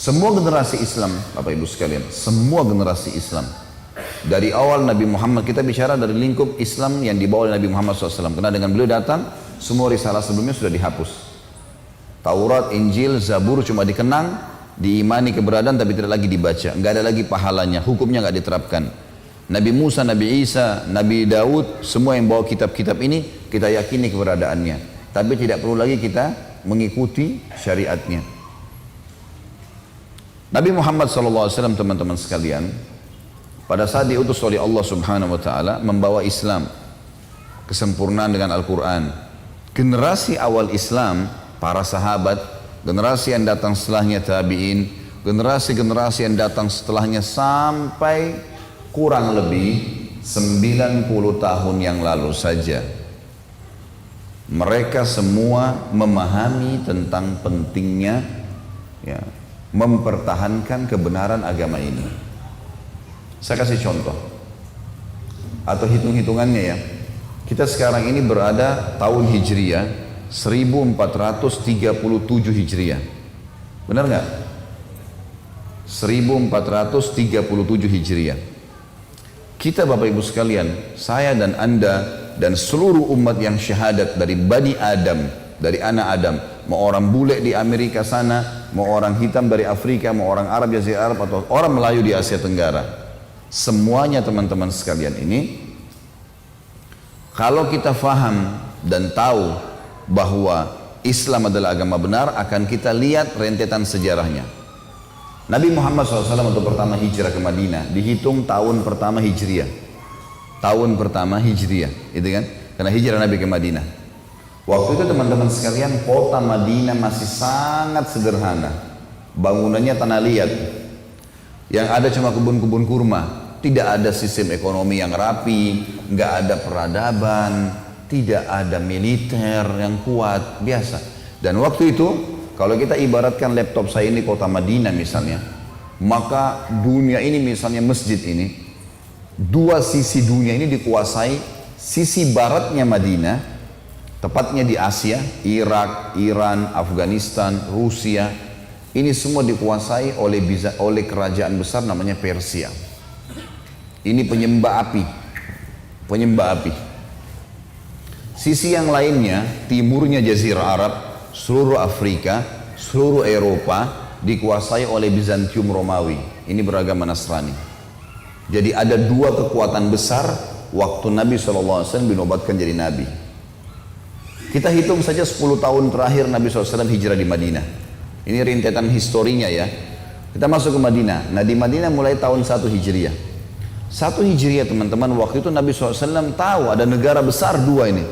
Semua generasi Islam, Bapak Ibu sekalian, semua generasi Islam. Dari awal Nabi Muhammad, kita bicara dari lingkup Islam yang dibawa oleh Nabi Muhammad SAW. Karena dengan beliau datang, semua risalah sebelumnya sudah dihapus. Taurat, Injil, Zabur cuma dikenang, diimani keberadaan tapi tidak lagi dibaca. Nggak ada lagi pahalanya, hukumnya nggak diterapkan. Nabi Musa, Nabi Isa, Nabi Daud, semua yang bawa kitab-kitab ini, kita yakini keberadaannya. Tapi tidak perlu lagi kita mengikuti syariatnya. Nabi Muhammad SAW, teman-teman sekalian, pada saat diutus oleh Allah Subhanahu wa Ta'ala, membawa Islam, kesempurnaan dengan Al-Quran. Generasi awal Islam, para sahabat, generasi yang datang setelahnya tabi'in, generasi-generasi yang datang setelahnya sampai kurang lebih 90 tahun yang lalu saja. Mereka semua memahami tentang pentingnya ya, mempertahankan kebenaran agama ini. Saya kasih contoh atau hitung-hitungannya ya. Kita sekarang ini berada tahun Hijriah 1437 Hijriah. Benar nggak? 1437 Hijriah. Kita Bapak Ibu sekalian, saya dan Anda dan seluruh umat yang syahadat dari Bani Adam, dari anak Adam, mau orang bule di Amerika sana, mau orang hitam dari Afrika, mau orang Arab Jazirah Arab atau orang Melayu di Asia Tenggara, semuanya teman-teman sekalian ini, kalau kita faham dan tahu bahwa Islam adalah agama benar, akan kita lihat rentetan sejarahnya. Nabi Muhammad SAW untuk pertama hijrah ke Madinah dihitung tahun pertama Hijriah. Tahun pertama Hijriah, itu kan? Karena hijrah Nabi ke Madinah. Waktu itu teman-teman sekalian, kota Madinah masih sangat sederhana. Bangunannya tanah liat. Yang ada cuma kebun-kebun kurma. Tidak ada sistem ekonomi yang rapi, nggak ada peradaban, tidak ada militer yang kuat, biasa. Dan waktu itu, kalau kita ibaratkan laptop saya ini kota Madinah misalnya, maka dunia ini misalnya masjid ini, dua sisi dunia ini dikuasai, sisi baratnya Madinah, tepatnya di Asia, Irak, Iran, Afghanistan, Rusia, ini semua dikuasai oleh kerajaan besar namanya Persia. Ini penyembah api, penyembah api. Sisi yang lainnya, timurnya Jazirah Arab, seluruh Afrika, seluruh Eropa dikuasai oleh Bizantium Romawi. Ini beragama Nasrani. Jadi ada dua kekuatan besar waktu Nabi SAW dinobatkan jadi Nabi. Kita hitung saja 10 tahun terakhir Nabi SAW hijrah di Madinah. Ini rentetan historinya ya. Kita masuk ke Madinah. Nah di Madinah mulai tahun 1 Hijriah. 1 Hijriah teman-teman, waktu itu Nabi SAW tahu ada negara besar dua ini.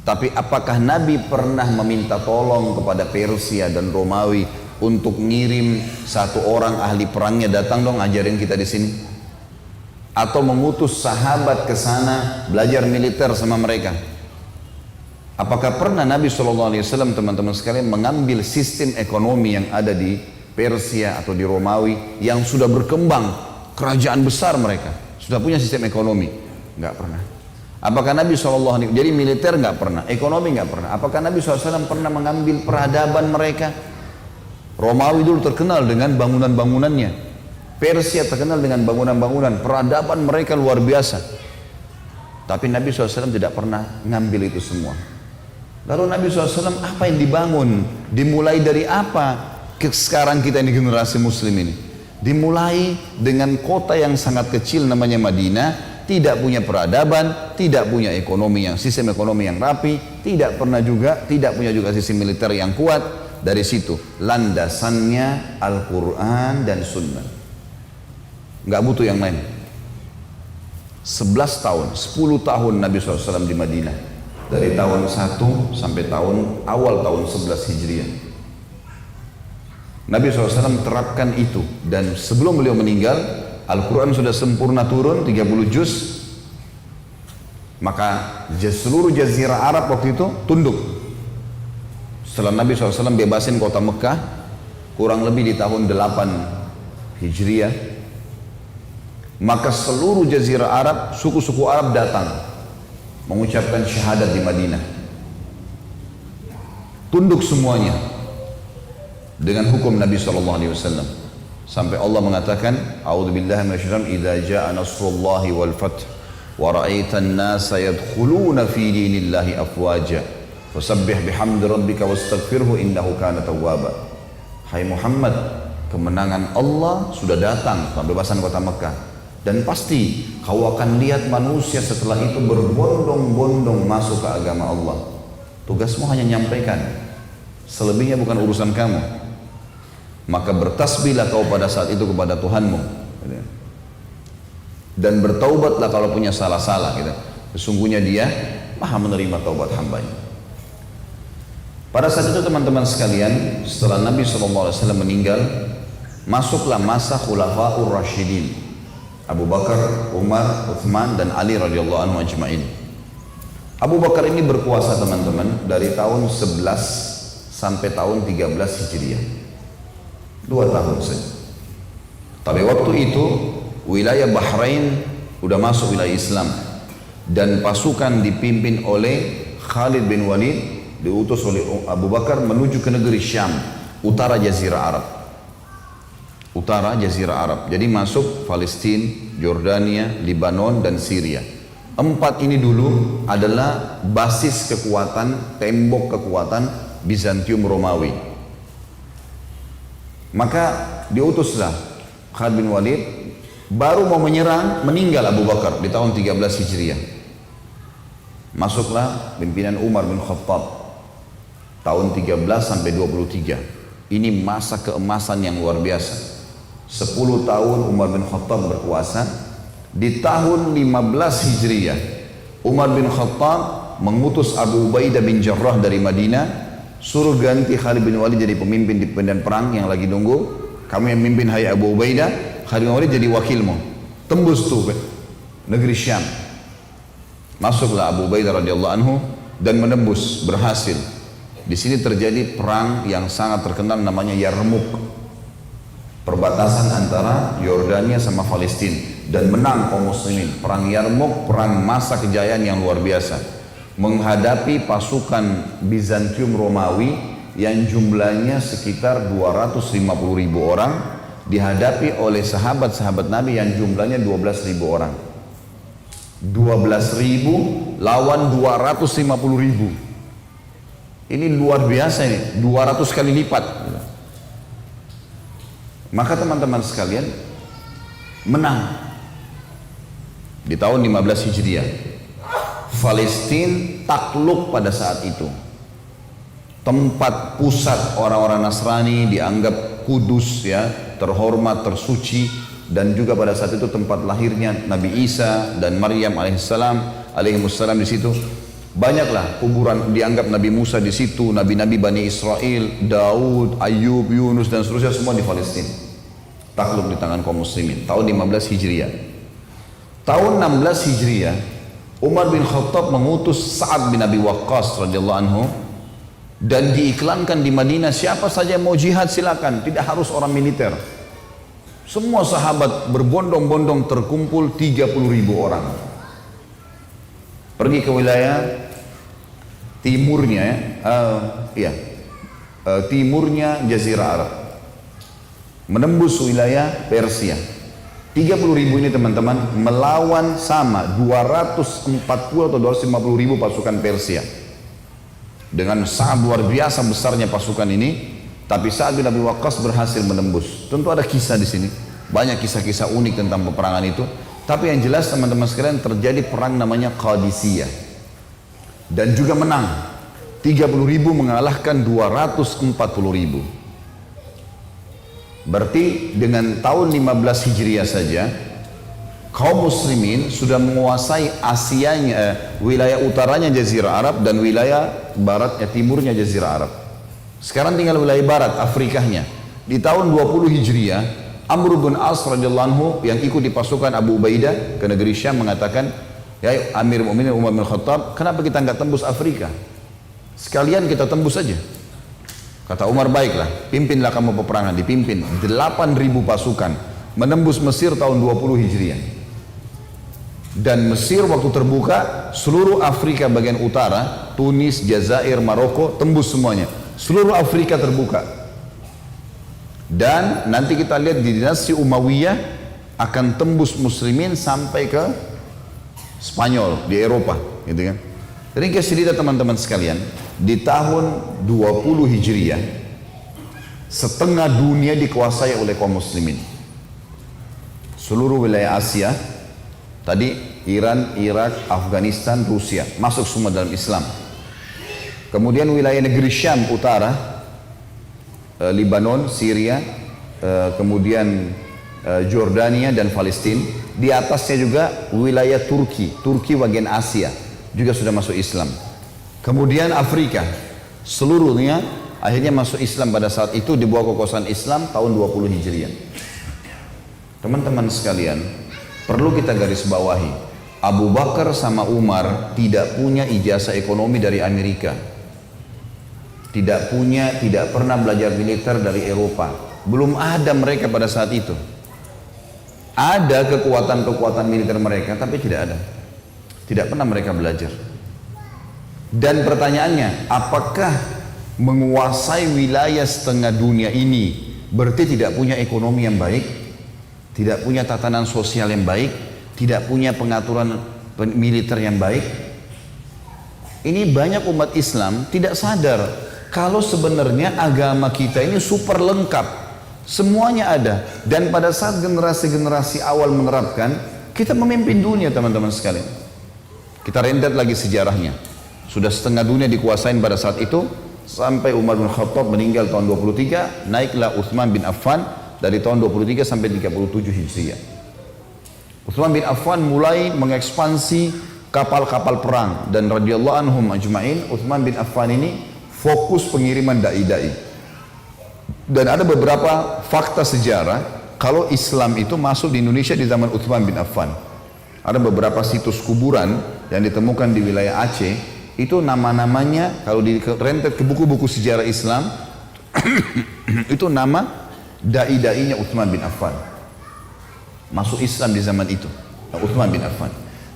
Tapi apakah Nabi pernah meminta tolong kepada Persia dan Romawi untuk ngirim satu orang ahli perangnya datang dong ajarin kita di sini? Atau mengutus sahabat ke sana belajar militer sama mereka? Apakah pernah Nabi SAW teman-teman sekalian mengambil sistem ekonomi yang ada di Persia atau di Romawi yang sudah berkembang, kerajaan besar mereka sudah punya sistem ekonomi? Nggak pernah. Apakah Nabi SAW, jadi militer nggak pernah, ekonomi nggak pernah. Apakah Nabi SAW pernah mengambil peradaban mereka? Romawi dulu terkenal dengan bangunan-bangunannya, Persia terkenal dengan bangunan-bangunan, peradaban mereka luar biasa. Tapi Nabi SAW tidak pernah ngambil itu semua. Lalu Nabi SAW apa yang dibangun? Dimulai dari apa? Sekarang kita ini generasi muslim ini. Dimulai dengan kota yang sangat kecil namanya Madinah, tidak punya peradaban, tidak punya ekonomi yang sistem ekonomi yang rapi, tidak punya juga sistem militer yang kuat. Dari situ landasannya Al-Quran dan Sunnah. Nggak butuh yang lain. 11 tahun, 10 tahun Nabi SAW di Madinah. Dari tahun 1 sampai awal tahun 11 Hijriah. Nabi SAW terapkan itu. Dan sebelum beliau meninggal, Al-Quran sudah sempurna turun 30 juz. Maka seluruh Jazirah Arab waktu itu tunduk. Setelah Nabi SAW bebasin kota Mekah, kurang lebih di tahun 8 Hijriah, maka seluruh Jazirah Arab, suku-suku Arab datang mengucapkan syahadat di Madinah. Tunduk semuanya. dengan hukum Nabi SAW. Sampai Allah mengatakan, A'udzubillahi minasyaitonir rajim, idza jaa nasrullahi wal fath wa ra'aitan nasa yadkhuluna fi dinillahi afwaja fasabbih bihamdi rabbika wastaghfirhu innahu kana tawwaba. Hai Muhammad, kemenangan Allah sudah datang, pembebasan kota Mekah, dan pasti kau akan lihat manusia setelah itu berbondong-bondong masuk ke agama Allah. Tugasmu hanya nyampaikan, selebihnya bukan urusan kamu. Maka bertasbihlah kau pada saat itu kepada Tuhanmu, dan bertaubatlah kalau punya salah-salah. Sesungguhnya Dia Maha menerima taubat hambanya. Pada saat itu teman-teman sekalian, setelah Nabi SAW meninggal, masuklah masa Khulafaur Rasyidin, Abu Bakar, Umar, Uthman, dan Ali radhiyallahu anhu ajma'in. Abu Bakar ini berkuasa teman-teman dari tahun 11 sampai tahun 13 Hijriah, 2 tahun saja. Tapi waktu itu wilayah Bahrain udah masuk wilayah Islam, dan pasukan dipimpin oleh Khalid bin Walid diutus oleh Abu Bakar menuju ke negeri Syam, utara Jazirah Arab. Utara Jazirah Arab, jadi masuk Palestina, Yordania, Lebanon, dan Syria. 4 ini dulu adalah basis kekuatan, tembok kekuatan Bizantium Romawi. Maka diutuslah Khalid bin Walid, baru mau menyerang, meninggal Abu Bakar di tahun 13 Hijriah. Masuklah pimpinan Umar bin Khattab tahun 13 sampai 23. Ini masa keemasan yang luar biasa. 10 tahun Umar bin Khattab berkuasa. Di tahun 15 Hijriah, Umar bin Khattab mengutus Abu Ubaidah bin Jarrah dari Madinah, suruh ganti Khalid bin Walid jadi pemimpin di medan perang yang lagi nunggu. Kamu yang memimpin, hai Abu Ubaidah, Khalid bin Walid jadi wakilmu. Tembus tuh negeri Syam. Masuklah Abu Ubaidah radhiyallahu anhu dan menembus, berhasil. Di sini terjadi perang yang sangat terkenal namanya Yarmuk, perbatasan antara Yordania sama Palestina, dan menang kaum muslimin. Perang Yarmuk, perang masa kejayaan yang luar biasa, menghadapi pasukan Bizantium Romawi yang jumlahnya sekitar 250.000 orang, dihadapi oleh sahabat-sahabat Nabi yang jumlahnya 12.000 orang. 12.000 lawan 250.000. Ini luar biasa, ini 200 kali lipat. Maka teman-teman sekalian, menang di tahun 15 Hijriah. Palestina takluk pada saat itu. Tempat pusat orang-orang Nasrani, dianggap kudus, ya, terhormat, tersuci, dan juga pada saat itu tempat lahirnya Nabi Isa dan Maryam alaihissalam di situ. Banyaklah kuburan, dianggap Nabi Musa di situ, nabi-nabi Bani Israel, Daud, Ayub, Yunus, dan seterusnya, semua di Palestina. Takluk di tangan kaum muslimin tahun 15 Hijriah. Tahun 16 Hijriah, Umar bin Khattab mengutus Sa'ad bin Abi Waqqas radhiyallahu anhu, dan diiklankan di Madinah, siapa saja yang mau jihad silakan, tidak harus orang militer. Semua sahabat berbondong-bondong terkumpul, 30.000 orang. Pergi ke wilayah timurnya, timurnya Jazirah Arab, menembus wilayah Persia. 30.000 ini teman-teman melawan sama 240 atau 250.000 pasukan Persia. Dengan sangat luar biasa besarnya pasukan ini, tapi Sa'ad bin Abi Waqqas berhasil menembus. Tentu ada kisah di sini, banyak kisah-kisah unik tentang peperangan itu. Tapi yang jelas teman-teman sekalian, terjadi perang namanya Qadisiyah, dan juga menang. 30.000 mengalahkan 240.000. Berarti dengan tahun 15 Hijriah saja, kaum muslimin sudah menguasai Asianya, wilayah utaranya Jazirah Arab, dan wilayah baratnya, timurnya Jazirah Arab. Sekarang tinggal wilayah barat, Afrikanya. Di tahun 20 Hijriah, Amr bin As radhiyallahu anhu yang ikut di pasukan Abu Ubaidah ke negeri Syam mengatakan, ya Amir Mu'minin Umar bin Khattab, kenapa kita nggak tembus Afrika? Sekalian kita tembus saja. Kata Umar, baiklah, pimpinlah kamu peperangan. Dipimpin 8.000 pasukan menembus Mesir tahun 20 Hijriah. Dan Mesir waktu terbuka, seluruh Afrika bagian utara, Tunis, Jazair, Maroko, tembus semuanya. Seluruh Afrika terbuka. Dan nanti kita lihat di dinasti Umayyah akan tembus muslimin sampai ke Spanyol di Eropa, gitu kan. Ringkas cerita teman-teman sekalian, di tahun 20 Hijriah setengah dunia dikuasai oleh kaum muslimin. Seluruh wilayah Asia, tadi Iran, Irak, Afghanistan, Rusia masuk semua dalam Islam. Kemudian wilayah negeri Syam utara, Libanon, Syria, kemudian Jordania dan Palestina. Di atasnya juga wilayah Turki bagian Asia juga sudah masuk Islam. Kemudian Afrika seluruhnya akhirnya masuk Islam pada saat itu di bawah kekuasaan Islam tahun 20 Hijriah. Teman-teman sekalian, perlu kita garis bawahi, Abu Bakar sama Umar tidak punya ijazah ekonomi dari Amerika. Tidak pernah belajar militer dari Eropa. Belum ada mereka pada saat itu. Ada kekuatan-kekuatan militer mereka, tapi tidak ada. Tidak pernah mereka belajar. Dan pertanyaannya, apakah menguasai wilayah setengah dunia ini berarti tidak punya ekonomi yang baik, tidak punya tatanan sosial yang baik, tidak punya pengaturan militer yang baik? Ini banyak umat Islam tidak sadar kalau sebenarnya agama kita ini super lengkap, semuanya ada. Dan pada saat generasi-generasi awal menerapkan, kita memimpin dunia teman-teman sekalian. Kita rentet lagi sejarahnya. Sudah setengah dunia dikuasain pada saat itu, sampai Umar bin Khattab meninggal tahun 23, naiklah Uthman bin Affan dari tahun 23 sampai 37 Hijriah. Uthman bin Affan mulai mengekspansi kapal-kapal perang, dan radhiyallahu anhum ajma'in, Uthman bin Affan ini fokus pengiriman dai-dai. Dan ada beberapa fakta sejarah kalau Islam itu masuk di Indonesia di zaman Uthman bin Affan. Ada beberapa situs kuburan yang ditemukan di wilayah Aceh, itu nama-namanya kalau direntet ke buku-buku sejarah Islam itu nama dai-dainya Uthman bin Affan. Masuk Islam di zaman itu, Uthman bin Affan.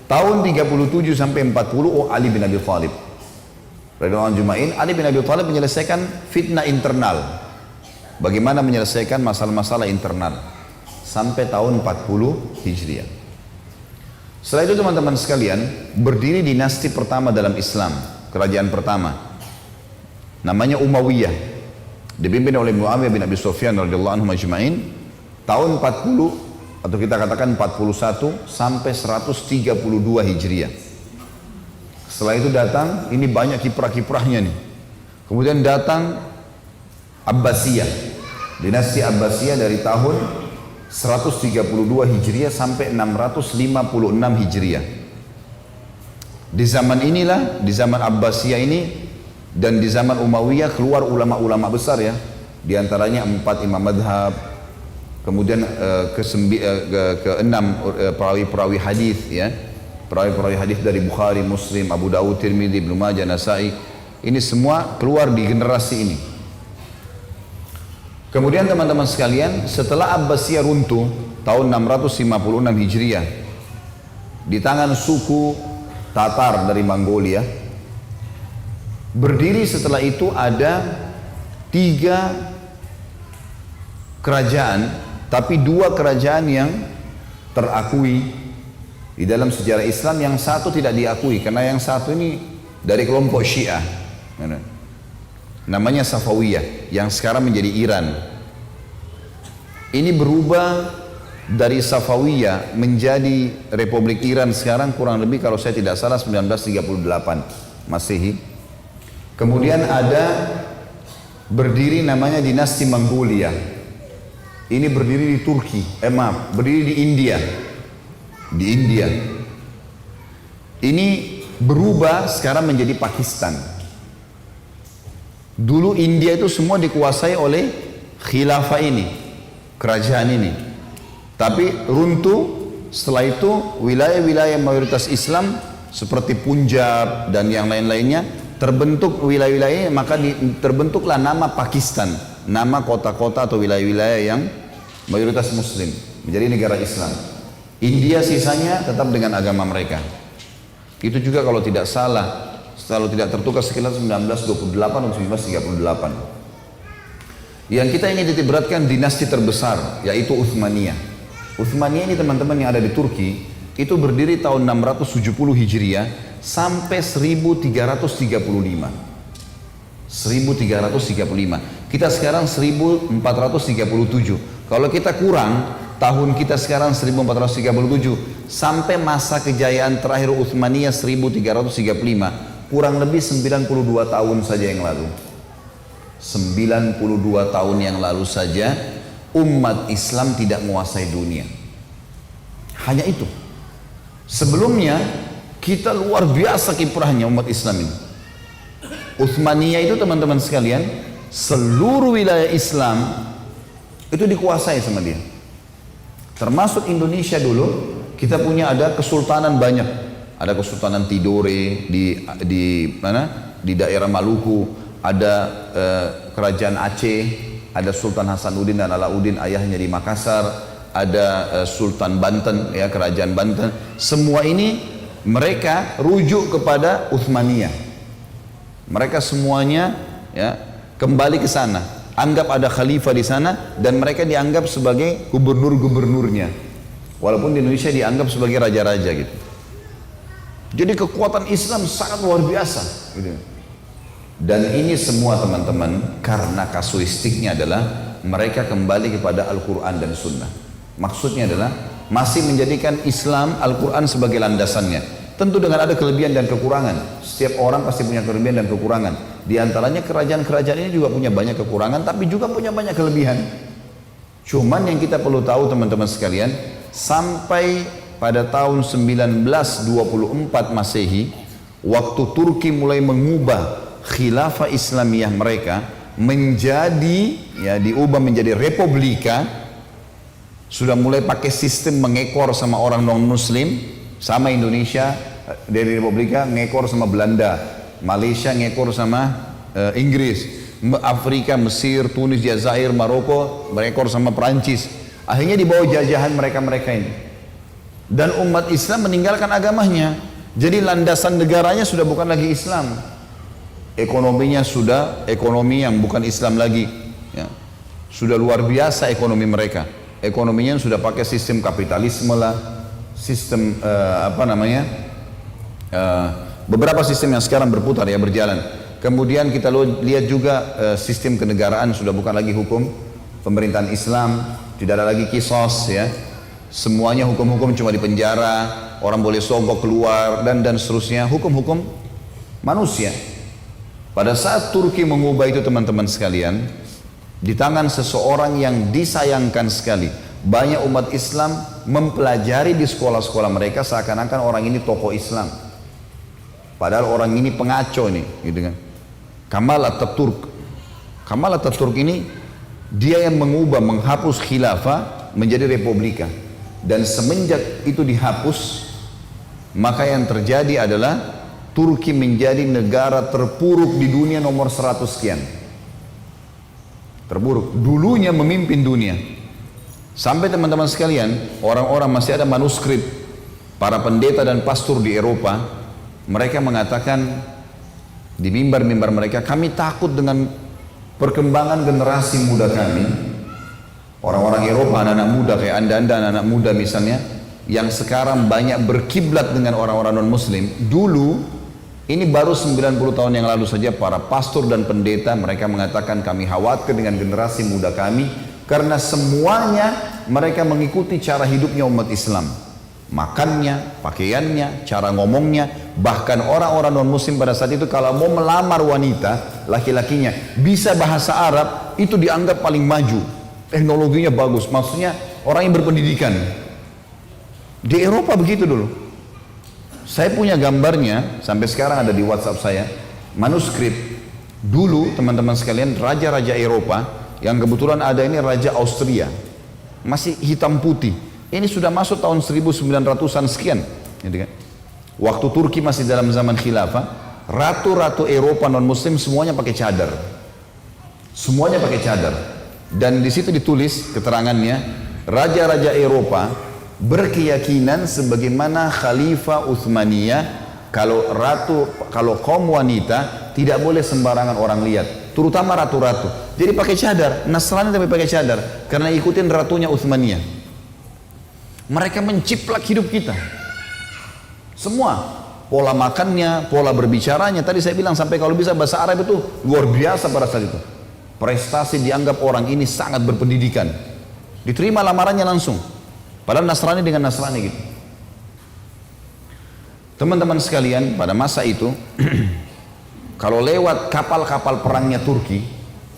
Tahun 37 sampai 40, Ali bin Abi Thalib. Radhiyallahu anhu ajma'in, Ali bin Abi Thalib menyelesaikan fitnah internal. Bagaimana menyelesaikan masalah-masalah internal sampai tahun 40 Hijriah. Setelah itu teman-teman sekalian, berdiri dinasti pertama dalam Islam, kerajaan pertama. Namanya Umayyah. Dipimpin oleh Muawiyah bin Abi Sufyan radhiyallahu anhu ajma'in, tahun 40 atau kita katakan 41 sampai 132 Hijriah. Setelah itu datang, ini banyak kiprah-kiprahnya nih. Kemudian datang Abbasiyah. Dinasti Abbasiyah dari tahun 132 Hijriah sampai 656 Hijriah. Di zaman inilah, di zaman Abbasiyah ini dan di zaman Umayyah keluar ulama-ulama besar ya. Di antaranya 4 imam madhab, kemudian ke-6 perawi-perawi hadis ya. Perawi-perawi hadis dari Bukhari, Muslim, Abu Dawud, Tirmidzi, Ibnu Majah, Nasai. Ini semua keluar di generasi ini. Kemudian teman-teman sekalian, setelah Abbasiyah runtuh tahun 656 Hijriah di tangan suku Tatar dari Mongolia, berdiri setelah itu ada 3 kerajaan, tapi 2 kerajaan yang terakui di dalam sejarah Islam, yang satu tidak diakui karena yang satu ini dari kelompok Syiah. Namanya Safawiyah, yang sekarang menjadi Iran. Ini berubah dari Safawiyah menjadi Republik Iran sekarang kurang lebih kalau saya tidak salah 1938 Masehi. Kemudian ada berdiri namanya dinasti Mongolia. Ini berdiri di Turki, berdiri di India. Di India. Ini berubah sekarang menjadi Pakistan. Dulu India itu semua dikuasai oleh khilafah ini, kerajaan ini. Tapi runtuh, setelah itu wilayah-wilayah mayoritas Islam seperti Punjab dan yang lain-lainnya terbentuk wilayah-wilayah, maka terbentuklah nama Pakistan, nama kota-kota atau wilayah-wilayah yang mayoritas Muslim, menjadi negara Islam. India sisanya tetap dengan agama mereka. Itu juga kalau tidak salah, kalau tidak tertukar sekitar 1928 atau 1938. Yang kita ingin titik beratkan dinasti terbesar, yaitu Uthmaniyah. Uthmaniyah ini teman-teman yang ada di Turki, itu berdiri tahun 670 Hijriah sampai 1335. 1335. Kita sekarang 1437. Kalau kita kurang, tahun kita sekarang 1437 sampai masa kejayaan terakhir Uthmaniyah 1335, kurang lebih 92 tahun saja yang lalu. 92 tahun yang lalu saja umat Islam tidak menguasai dunia. Hanya itu. Sebelumnya kita luar biasa kiprahnya umat Islam ini. Uthmaniyah itu teman-teman sekalian, seluruh wilayah Islam itu dikuasai sama dia. Termasuk Indonesia dulu, kita punya ada kesultanan banyak. Ada Kesultanan Tidore di mana? Di daerah Maluku. Ada kerajaan Aceh, ada Sultan Hasanuddin dan Alauddin ayahnya di Makassar, ada Sultan Banten, ya kerajaan Banten. Semua ini mereka rujuk kepada Uthmaniyah. Mereka semuanya ya kembali ke sana. Anggap ada khalifah di sana dan mereka dianggap sebagai gubernur-gubernurnya. Walaupun di Indonesia dianggap sebagai raja-raja gitu. Jadi kekuatan Islam sangat luar biasa gitu. Dan ini semua teman-teman karena kasuistiknya adalah mereka kembali kepada Al-Quran dan Sunnah. Maksudnya adalah masih menjadikan Islam Al-Quran sebagai landasannya. Tentu dengan ada kelebihan dan kekurangan. Setiap orang pasti punya kelebihan dan kekurangan. Di antaranya kerajaan-kerajaan ini juga punya banyak kekurangan tapi juga punya banyak kelebihan. Cuman yang kita perlu tahu teman-teman sekalian, sampai pada tahun 1924 Masehi, waktu Turki mulai mengubah khilafah Islamiyah mereka menjadi ya diubah menjadi republika, sudah mulai pakai sistem mengekor sama orang non muslim, sama Indonesia dari republika ngekor sama Belanda, Malaysia ngekor sama Inggris, Afrika, Mesir, Tunis, Jazair, Maroko mengekor sama Perancis. Akhirnya di bawah jajahan mereka-mereka ini. Dan umat Islam meninggalkan agamanya. Jadi landasan negaranya sudah bukan lagi Islam. Ekonominya sudah ekonomi yang bukan Islam lagi, ya. Sudah luar biasa ekonomi mereka. Ekonominya sudah pakai sistem kapitalisme lah, sistem beberapa sistem yang sekarang berputar ya berjalan. Kemudian kita lihat juga sistem kenegaraan sudah bukan lagi hukum pemerintahan Islam, tidak ada lagi kisos ya. Semuanya hukum-hukum cuma di penjara, orang boleh sogok keluar dan seterusnya, hukum-hukum manusia. Pada saat Turki mengubah itu teman-teman sekalian, di tangan seseorang yang disayangkan sekali, banyak umat Islam mempelajari di sekolah-sekolah mereka seakan-akan orang ini tokoh Islam. Padahal orang ini pengaco nih, gitu kan. Kemal Atatürk. Kemal Atatürk ini dia yang mengubah, menghapus khilafah menjadi republika. Dan semenjak itu dihapus, maka yang terjadi adalah Turki menjadi negara terpuruk di dunia nomor 100 sekian. Terburuk. Dulunya memimpin dunia. Sampai teman-teman sekalian, orang-orang masih ada manuskrip para pendeta dan pastor di Eropa, mereka mengatakan di mimbar-mimbar mereka, kami takut dengan perkembangan generasi muda kami. Orang-orang Eropa, anak-anak muda kayak anda-anda, anak-anak muda misalnya, yang sekarang banyak berkiblat dengan orang-orang non-muslim. Dulu ini baru 90 tahun yang lalu saja para pastor dan pendeta mereka mengatakan kami khawatir dengan generasi muda kami karena semuanya mereka mengikuti cara hidupnya umat Islam. Makannya, pakaiannya, cara ngomongnya, bahkan orang-orang non muslim pada saat itu kalau mau melamar wanita, laki-lakinya bisa bahasa Arab, itu dianggap paling maju. Teknologinya bagus, maksudnya orang yang berpendidikan. Di Eropa begitu dulu. Saya punya gambarnya, sampai sekarang ada di WhatsApp saya, manuskrip. Dulu teman-teman sekalian, raja-raja Eropa, yang kebetulan ada ini Raja Austria, masih hitam putih. Ini sudah masuk tahun 1900-an sekian. Gitu kan? Waktu Turki masih dalam zaman khilafah, ratu-ratu Eropa non-muslim semuanya pakai cadar. Semuanya pakai cadar. Dan di situ ditulis keterangannya, raja-raja Eropa berkeyakinan sebagaimana Khalifah Uthmaniyah kalau kaum wanita tidak boleh sembarangan orang lihat, terutama ratu-ratu. Jadi pakai cadar, Nasrani tapi pakai cadar karena ikutin ratunya Utsmaniyah. Mereka menciplak hidup kita. Semua pola makannya, pola berbicaranya. Tadi saya bilang sampai kalau bisa bahasa Arab itu luar biasa pada saat itu. Prestasi dianggap orang ini sangat berpendidikan. Diterima lamarannya langsung. Padahal Nasrani dengan Nasrani gitu. Teman-teman sekalian, pada masa itu kalau lewat kapal-kapal perangnya Turki,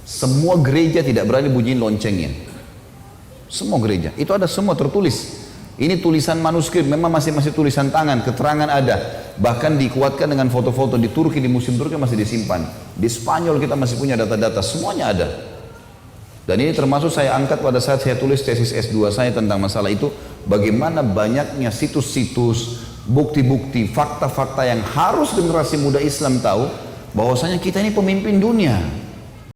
semua gereja tidak berani bunyiin loncengnya. Semua gereja, itu ada semua tertulis. Ini tulisan manuskrip, memang masih tulisan tangan, keterangan ada. Bahkan dikuatkan dengan foto-foto di Turki, di museum Turki masih disimpan. Di Spanyol kita masih punya data-data, semuanya ada. Dan ini termasuk saya angkat pada saat saya tulis tesis S2 saya tentang masalah itu. Bagaimana banyaknya situs-situs, bukti-bukti, fakta-fakta yang harus generasi muda Islam tahu bahwasanya kita ini pemimpin dunia.